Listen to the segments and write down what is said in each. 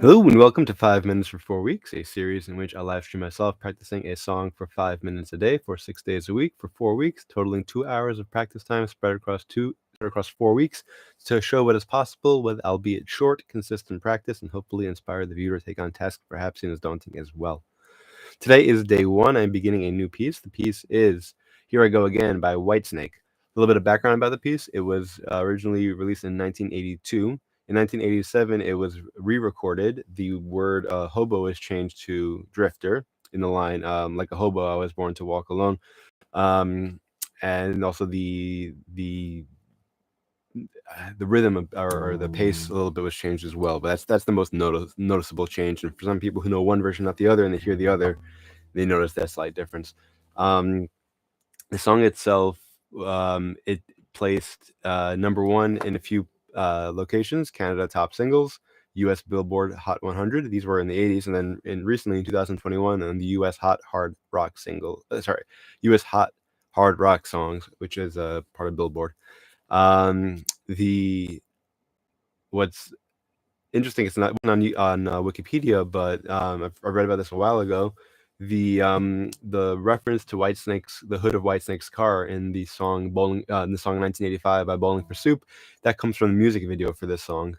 Hello and welcome to 5 Minutes for 4 Weeks, a series in which I live stream myself practicing a song for 5 minutes a day for 6 days a week for 4 weeks, totaling 2 hours of practice time spread across 4 weeks to show what is possible with albeit short, consistent practice and hopefully inspire the viewer to take on tasks perhaps seen as daunting as well. Today is day 1. I'm beginning a new piece. The piece is Here I Go Again by Whitesnake. A little bit of background about the piece. It was originally released in 1982. In 1987, it was re-recorded. The word hobo is changed to drifter in the line, like a hobo, I was born to walk alone. Um, and also the rhythm or the pace a little bit was changed as well. But that's the most noticeable change. And for some people who know one version, not the other, and they hear the other, they notice that slight difference. Um, the song itself, it placed number one in a few locations: Canada Top Singles, U.S. Billboard Hot 100. These were in the 80s, and then recently in 2021, on the U.S. Hot Hard Rock U.S. Hot Hard Rock Songs, which is a part of Billboard. The What's interesting, it's not on Wikipedia, but I read about this a while ago. The reference to the hood of Whitesnake's car in the song in the song 1985 by Bowling for Soup, that comes from the music video for this song,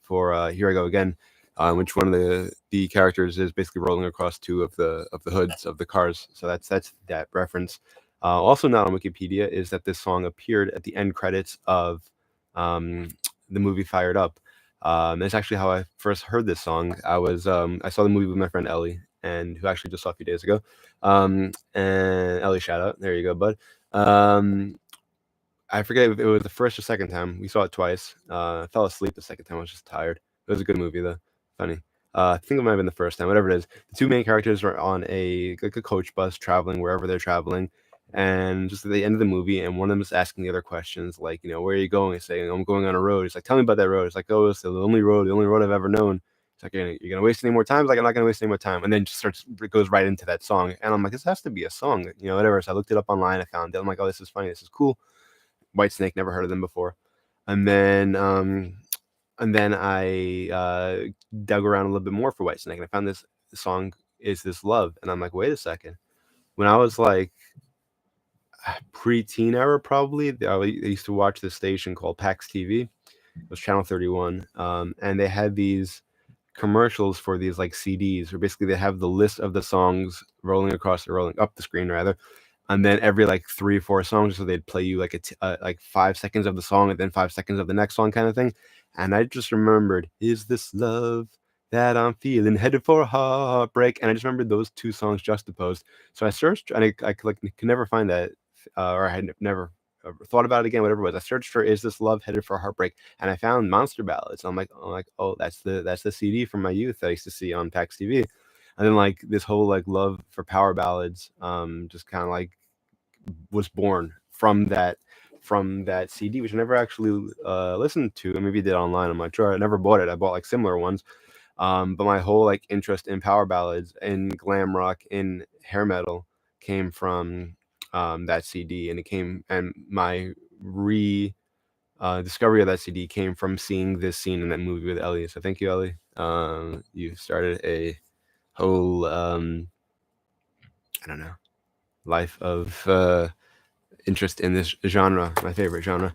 for Here I Go Again, which one of the characters is basically rolling across two of the hoods of the cars. So that's that reference. Also not on Wikipedia is that this song appeared at the end credits of the movie Fired Up. That's actually how I first heard this song. I saw the movie with my friend Ellie, and who actually just saw a few days ago. And Ellie, shout out. There you go, bud. I forget if it was the first or second time. We saw it twice. I fell asleep the second time. I was just tired. It was a good movie, though. Funny. I think it might have been the first time. Whatever it is, the two main characters are on a coach bus traveling wherever they're traveling, and just at the end of the movie, and one of them is asking the other questions like, where are you going? He's saying, I'm going on a road. He's like, tell me about that road. It's like, oh, it's the only road I've ever known. It's like, you're gonna waste any more time? It's like, I'm not gonna waste any more time. And then it goes right into that song, and I'm like, this has to be a song, whatever. So I looked it up online. I found it. I'm like, oh, this is funny. This is cool. Whitesnake, never heard of them before. And then I dug around a little bit more for Whitesnake, and I found this song, Is This Love? And I'm like, wait a second. When I was like pre-teen era, probably, I used to watch this station called PAX TV. It was channel 31, and they had these commercials for these like CDs, where basically they have the list of the songs rolling up the screen rather, and then every like 3 or 4 songs, so they'd play you like like 5 seconds of the song and then 5 seconds of the next song, kind of thing. And I just remembered, is this love that I'm feeling, headed for a heartbreak? And I just remembered those two songs juxtaposed. So I searched, and I could never find that, or I had never thought about it again, whatever it was. I searched for "Is This Love Headed for a Heartbreak," and I found Monster Ballads. I'm like, oh, that's the CD from my youth that I used to see on PAX TV. And then like this whole like love for power ballads, just kind of like was born from that CD, which I never actually listened to. And maybe did online. I'm not sure. I never bought it. I bought like similar ones. But my whole like interest in power ballads, in glam rock, in hair metal came from that CD, and my discovery of that CD came from seeing this scene in that movie with Ellie. So thank you, Ellie. You started a whole I don't know, life of interest in this genre, my favorite genre.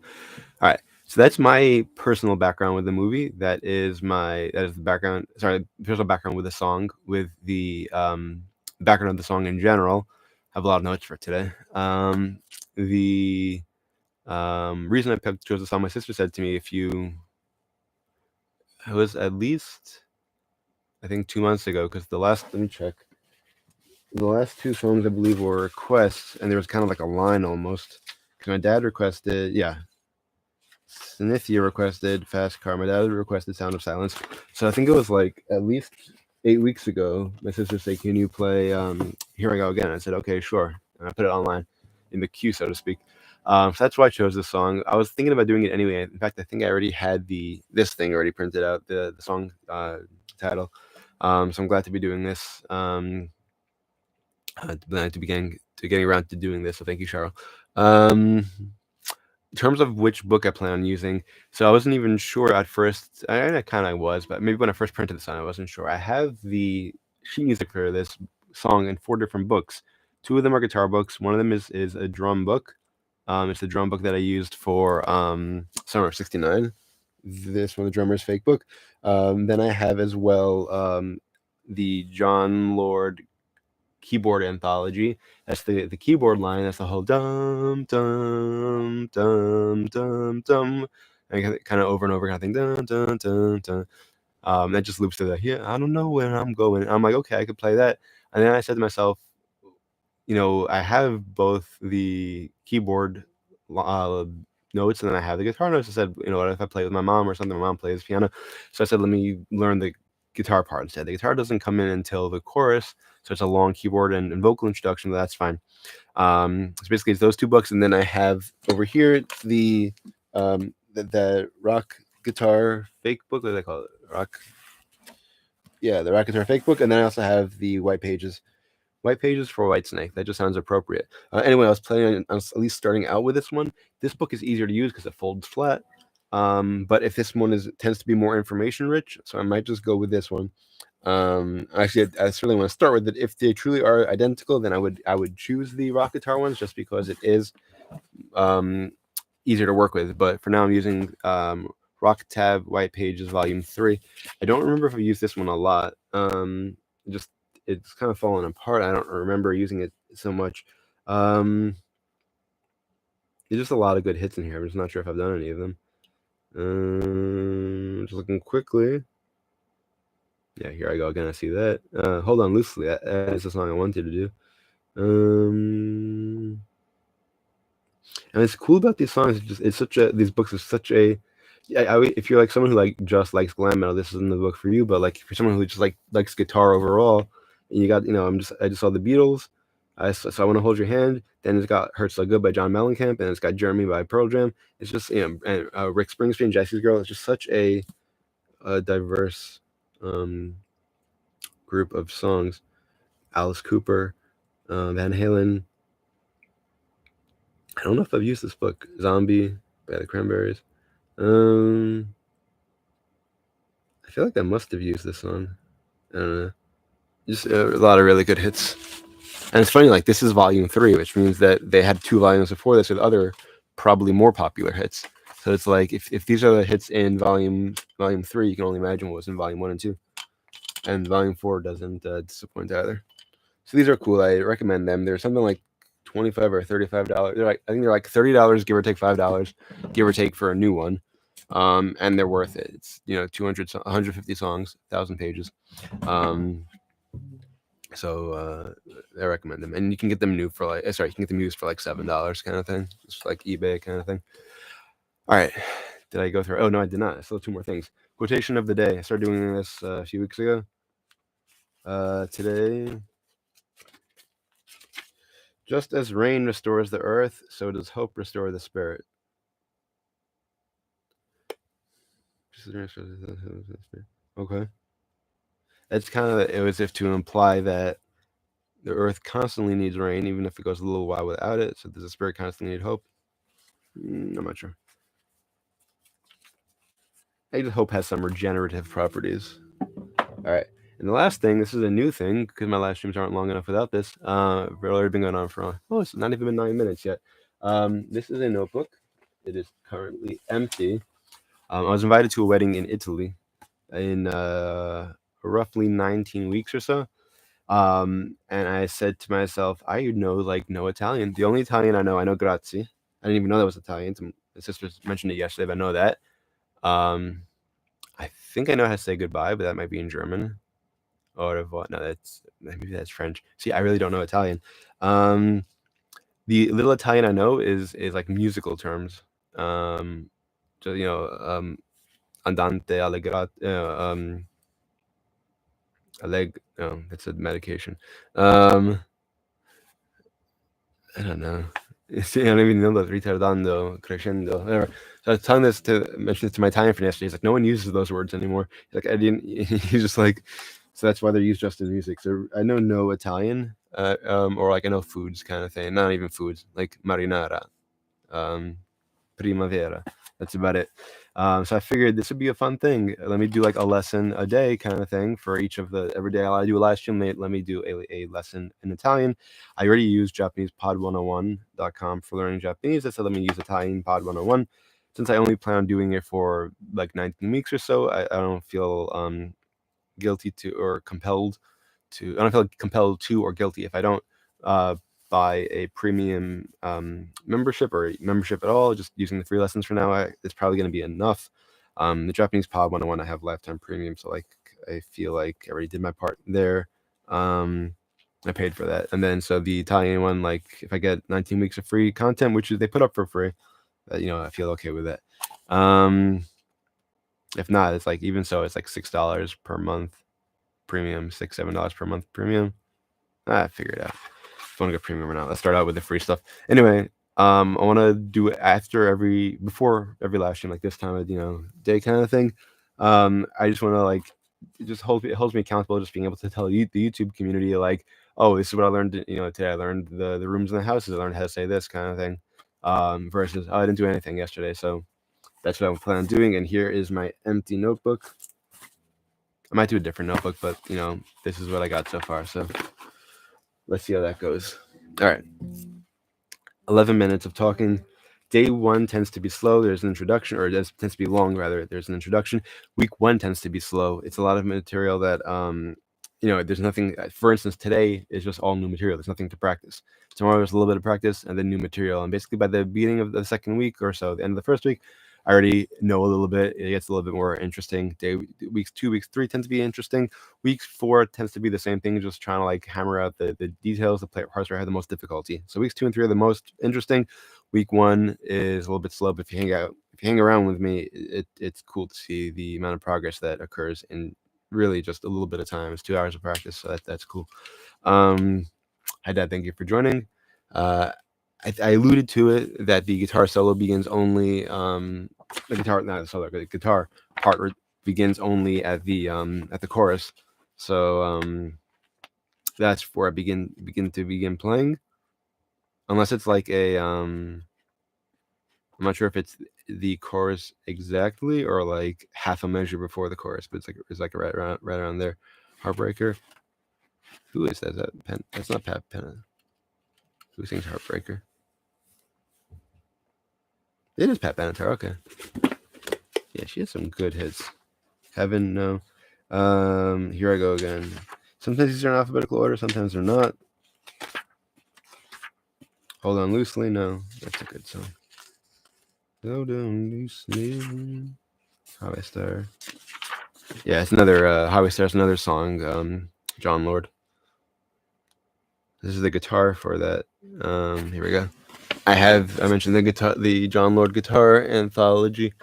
All right. So that's my personal background with the movie. That is the background. Sorry, personal background with the song, with the background of the song in general. I have a lot of notes for today. The reason I chose the song, my sister said to me, it was at least, I think, 2 months ago, because let me check. The last two songs I believe were requests, and there was kind of like a line almost. Because my dad requested, Cynthia requested Fast Car. My dad requested Sound of Silence. So I think it was like at least 8 weeks ago. My sister said, "Can you play Here I Go Again?" I said, "Okay, sure." And I put it online in the queue, so to speak. So that's why I chose this song. I was thinking about doing it anyway. In fact, I think I already had this thing already printed out, the song title. So I'm glad to be doing this. Glad to getting around to doing this. So thank you, Cheryl. in terms of which book I plan on using, so I wasn't even sure at first. I kind of was, but maybe when I first printed this on, I wasn't sure. I have the sheet music for this song in 4 different books. Two of them are guitar books. One of them is a drum book. It's the drum book that I used for Summer of '69. This one, the drummer's fake book. Then I have as well the John Lord keyboard anthology. That's the keyboard line. That's the whole dum dum dum dum dum, and kind of over and over kind of thing. Dun dun dun dun. That just loops through the here. I don't know where I'm going. I'm like, okay, I could play that. And then I said to myself, I have both the keyboard uh, notes and then I have the guitar notes. I said, what if I play with my mom or something? My mom plays piano. So I said, let me learn the guitar part instead. The guitar doesn't come in until the chorus. So it's a long keyboard and vocal introduction, but that's fine. So basically it's those 2 books. And then I have over here the rock guitar fake book. What do they call it? The rock guitar fake book. And then I also have the White Pages for Whitesnake. That just sounds appropriate. Anyway, I was planning on at least starting out with this one. This book is easier to use because it folds flat. But if this one tends to be more information rich, so I might just go with this one. Actually, I certainly want to start with it. If they truly are identical, then I would choose the rock guitar ones just because it is easier to work with. But for now, I'm using Rock Tab White Pages Volume 3. I don't remember if I used this one a lot. It's kind of fallen apart. I don't remember using it so much. There's just a lot of good hits in here. I'm just not sure if I've done any of them. Just looking quickly. Yeah, here I go again. I see that. Hold on loosely. That is the song I wanted to do. And it's cool about these songs. These books are such a. If you're like someone who just likes glam metal, this isn't the book for you. But if you're someone who just likes guitar overall, and you got I just saw the Beatles. So I Want to Hold Your Hand. Then it's got Hurt So Good by John Mellencamp, and it's got Jeremy by Pearl Jam. It's just and Rick Springsteen, Jesse's Girl. It's just such a diverse group of songs. Alice Cooper, Van Halen. I don't know if I've used this book. Zombie by the Cranberries. I feel like I must have used this song. I don't know. Just a lot of really good hits. And it's funny, this is volume 3, which means that they had 2 volumes before this with other probably more popular hits. So it's if these are the hits in volume 3, you can only imagine what was in volume 1 and 2. And volume 4 doesn't disappoint either. So these are cool. I recommend them. They're something like $25 or $35. I think they're like $30, give or take $5, give or take for a new one. And they're worth it. It's 150 songs, 1,000 pages. So I recommend them, and you can get them new for you can get them used for $7 kind of thing, just like eBay kind of thing. All right, did I go through? Oh no, I did not. I still have 2 more things. Quotation of the day. I started doing this a few weeks ago. Today, just as rain restores the earth, so does hope restore the spirit. Okay. It's kind of as if to imply that the earth constantly needs rain, even if it goes a little while without it. So does the spirit constantly need hope? I'm not sure. I just hope has some regenerative properties. All right. And the last thing, this is a new thing because my live streams aren't long enough without this. We've already been going on for, it's not even been 9 minutes yet. This is a notebook. It is currently empty. I was invited to a wedding in Italy in roughly 19 weeks or so. And I said to myself, I know no Italian. The only Italian I know grazie. I didn't even know that was Italian. My sister mentioned it yesterday, but I know that. I think I know how to say goodbye, but that might be in German. Au revoir. No, maybe that's French. See, I really don't know Italian. The little Italian I know is musical terms. Andante, allegrato, no, that's a medication. I don't know. See, I don't even know that retardando, crescendo, whatever. So I was telling mention this to my Italian friend yesterday. He's like, no one uses those words anymore. He's like, I didn't. He's just like, so that's why they're used just in music. So I know no Italian, or I know foods kind of thing. Not even foods, like marinara. primavera. That's about it. So I figured this would be a fun thing. Let me do like a lesson a day kind of thing for each of the every day I do a live stream. Let me do a lesson in Italian. I already use JapanesePod101.com for learning Japanese. I said let me use Italian Pod 101. Since I only plan on doing it for like 19 weeks or so, I don't feel guilty to or compelled to. I don't feel compelled to or guilty if I don't buy a premium membership or membership at all. Just using the free lessons for now, it's probably going to be enough. The Japanese Pod 101, I have lifetime premium, so like I feel like I already did my part there. I paid for that, and then so the Italian one, like if I get 19 weeks of free content, which they put up for free, I feel okay with that. If not, it's like even so, it's like $6 per month premium, $6-7 per month premium. I figure it out. If I want to go premium or not, let's start out with the free stuff. Anyway, I want to do it before every live stream, like this time of day kind of thing. I just want to like it holds me accountable, just being able to tell the YouTube community like, oh, this is what I learned. Today I learned the rooms in the houses. I learned how to say this kind of thing. Versus I didn't do anything yesterday, so that's what I plan on doing. And here is my empty notebook. I might do a different notebook, but this is what I got so far. So let's see how that goes. All right. 11 minutes of talking. Day 1 tends to be slow. There's an introduction, or it tends to be long, rather. There's an introduction. Week 1 tends to be slow. It's a lot of material that, there's nothing. For instance, today is just all new material. There's nothing to practice. Tomorrow there's a little bit of practice and then new material. And basically by the beginning of the second week or so, the end of the first week, I already know a little bit. It gets a little bit more interesting. Weeks 2, weeks 3 tend to be interesting. Weeks 4 tends to be the same thing, just trying to like hammer out the details, the parts where I have the most difficulty. So weeks 2 and 3 are the most interesting. Week 1 is a little bit slow, but if you hang around with me, it's cool to see the amount of progress that occurs in really just a little bit of time. It's 2 hours of practice, so that's cool. Hi, Dad. Thank you for joining. I alluded to it that the guitar solo begins only the guitar part begins only at the chorus. So that's where I begin playing. Unless it's like I'm not sure if it's the chorus exactly or like half a measure before the chorus, but it's like right around there. Heartbreaker. Who is that? Is that Pen? That's not Pat Penna. Who sings Heartbreaker? It is Pat Benatar. Okay. Yeah, she has some good hits. Heaven, no. Here I go again. Sometimes these are in alphabetical order, sometimes they're not. Hold on loosely, no. That's a good song. Hold on loosely. Highway Star. Yeah, it's another Highway Star is another song. John Lord. This is the guitar for that. Here we go. I mentioned the John Lord guitar anthology.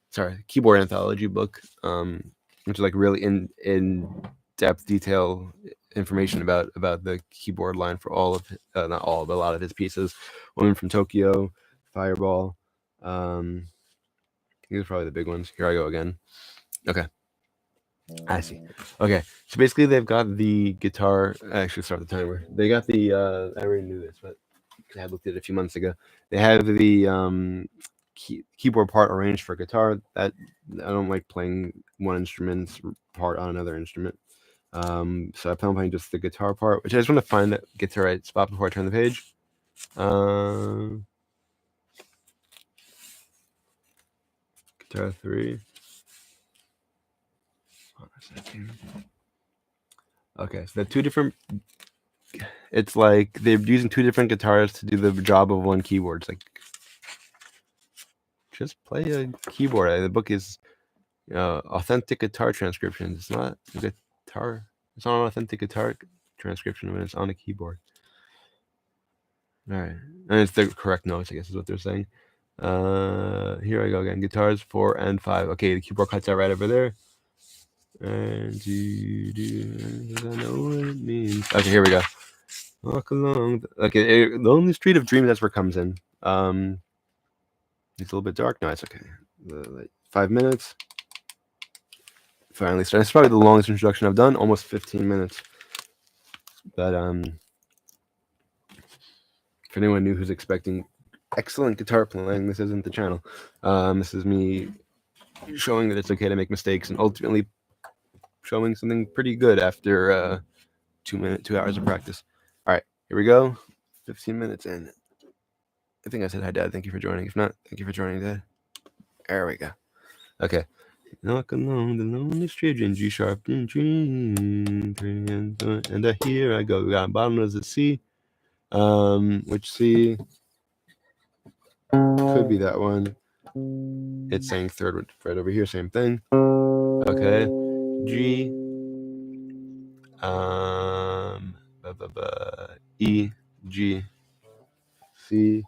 Sorry, keyboard anthology book. Which is like really in depth detail information about the keyboard line for all of not all, but a lot of his pieces. Woman from Tokyo, Fireball. These are probably the big ones. Here I go again. Okay. I see. Okay, so basically they've got the guitar. I actually start the timer. They got the. I already knew this, but I had looked at it a few months ago. They have the keyboard part arranged for guitar. That I don't like playing one instrument's part on another instrument. So I plan on playing just the guitar part, which I just want to find that get to the right spot before I turn the page. Guitar 3. Hold on a second. Okay, so they're two different. It's like they're using two different guitars to do the job of one keyboard. It's like just play a keyboard. The book is authentic guitar transcriptions. It's not a guitar. It's not an authentic guitar transcription when it's on a keyboard. All right, and it's the correct notes, I guess, is what they're saying. Here I go again. Guitars 4 and 5. Okay, the keyboard cuts out right over there. And I know what it means. Okay, here we go. Walk along. Okay, the only street of dreams. That's where it comes in. It's a little bit dark. No, it's okay. Like 5 minutes. Finally started. It's probably the longest introduction I've done. Almost 15 minutes. But if anyone new who's expecting excellent guitar playing. This isn't the channel. This is me showing that it's okay to make mistakes and ultimately showing something pretty good after 2 hours of practice. All right, here we go. 15 minutes in. I think I said hi, Dad. Thank you for joining. If not, thank you for joining, Dad. There we go. Okay. Knock along the lonely street in G sharp and here I go. We got bottom of the C. Which C could be that one. It's saying third fret over here, same thing. Okay. G. E, G, C,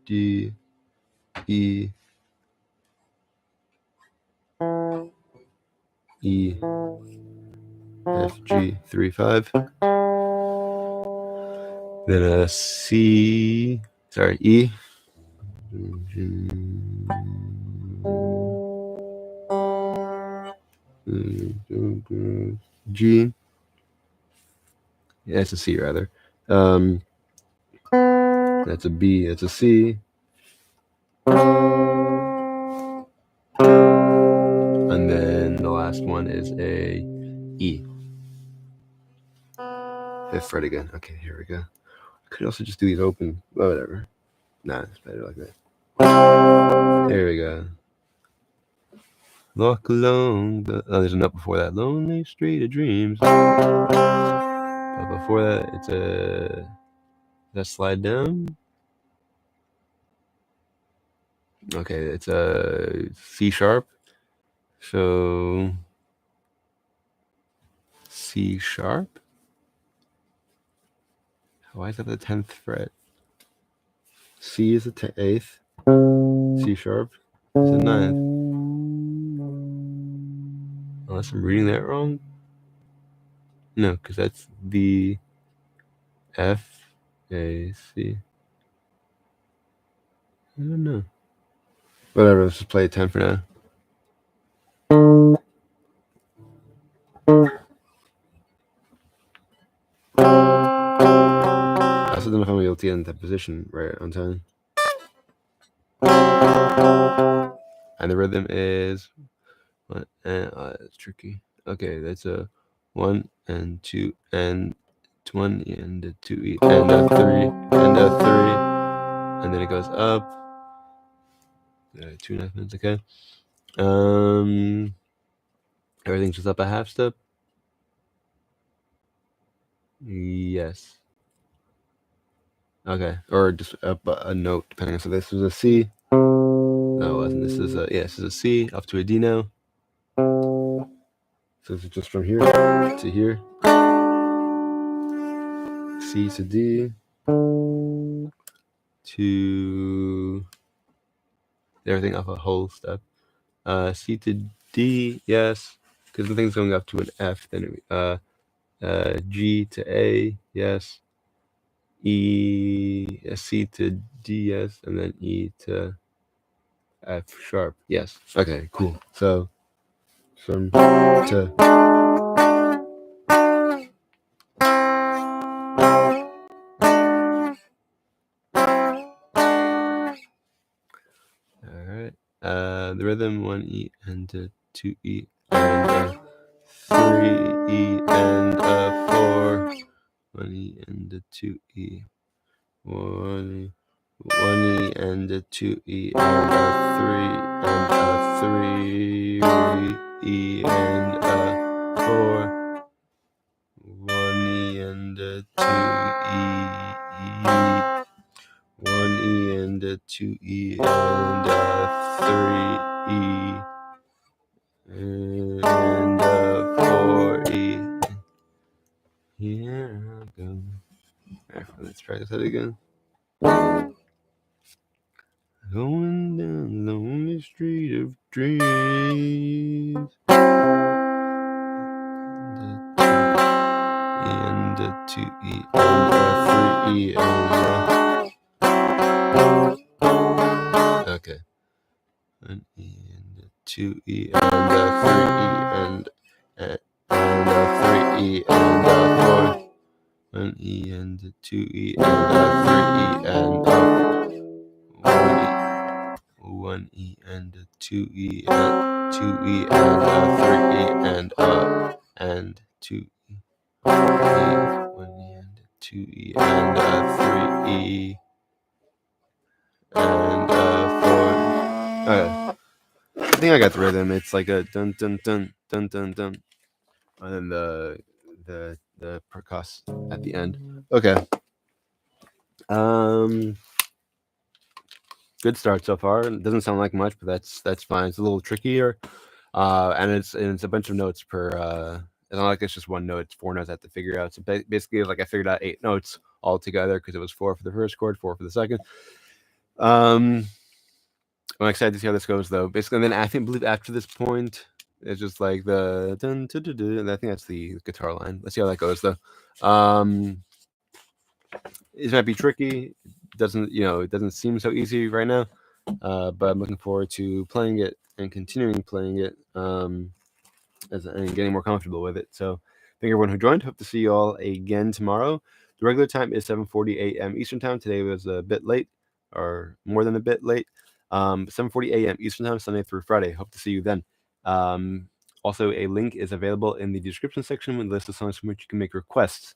D, E, E, F, G, 3, 5. Then a C, sorry, E. G. Yeah, it's a C rather. That's a B, that's a C. And then the last one is a E. 5th fret again. Okay, here we go. I could also just do these open. Oh, whatever. Nah, it's better like that. There we go. Walk along the... Oh, there's a note before that. Lonely street of dreams. But before that, it's a... Does that slide down? Okay, it's a C sharp. So... C sharp? Why is that the 10th fret? C is the 8th. C sharp is the 9th. Unless I'm reading that wrong? No, because that's the F, A, C. I don't know. Whatever, let's just play a 10 for now. I also don't know if I'm going to be able to get in that position right on time. And the rhythm is... it's tricky. Okay, that's a 1 and 2 and 1 and a 2 and a 3 and a 3, and then it goes up. 2.5 minutes. Okay. Everything's just up a half step. Yes. Okay, or just up a note, depending on. So this was a C. No, it wasn't. This is a this is a C up to a D now. So it's just from here to here. C to D to everything up a whole step. C to D, yes, because the thing's going up to an F. Then G to A, yes. E, C to D, yes, and then E to F sharp, yes. Okay, cool. So from to. Alright. The rhythm 1E and a 2E and a 3E and a 4. 1E and a 2E. 1E and a 2E and a 3 and a 3E and a 4. 1E and a 2E. 1E and a 2E and a 3E and a 4E. Here I go. Alright, let's try this out again. Going down the lonely street of dreams. And a 2E and a 3E and okay. An E and a 2E and a 3E and a 3E and a 4. 1 E and 2 E and 3 E and up. 1 E and 2 E and 2 E and 3 E and up and 2 E. 1 E and 2 E and 3 E and 4. Okay. I think I got the rhythm. It's like a dun dun dun dun dun dun, and then the percuss at the end. Okay. Good start so far. It doesn't sound like much, but that's fine. It's a little trickier, and it's a bunch of notes per. It's not like it's just one note. It's 4 notes I have to figure out. So basically, like I figured out 8 notes all together because it was 4 for the first chord, 4 for the second. I'm excited to see how this goes, though. Basically, and then I believe after this point, it's just like the dun, dun, dun, dun, and I think that's the guitar line. Let's see how that goes, though. It might be tricky. It doesn't seem so easy right now, but I'm looking forward to playing it and continuing playing it and getting more comfortable with it. So thank everyone who joined. Hope to see you all again tomorrow. The regular time is 7:40 a.m. Eastern time. Today was a bit late, or more than a bit late. 7:40 a.m. Eastern time, Sunday through Friday. Hope to see you then. Also, a link is available in the description section with a list of songs from which you can make requests.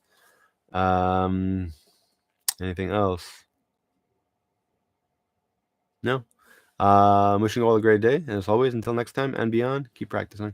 Anything else? No. Wishing you all a great day, and as always, until next time and beyond, keep practicing.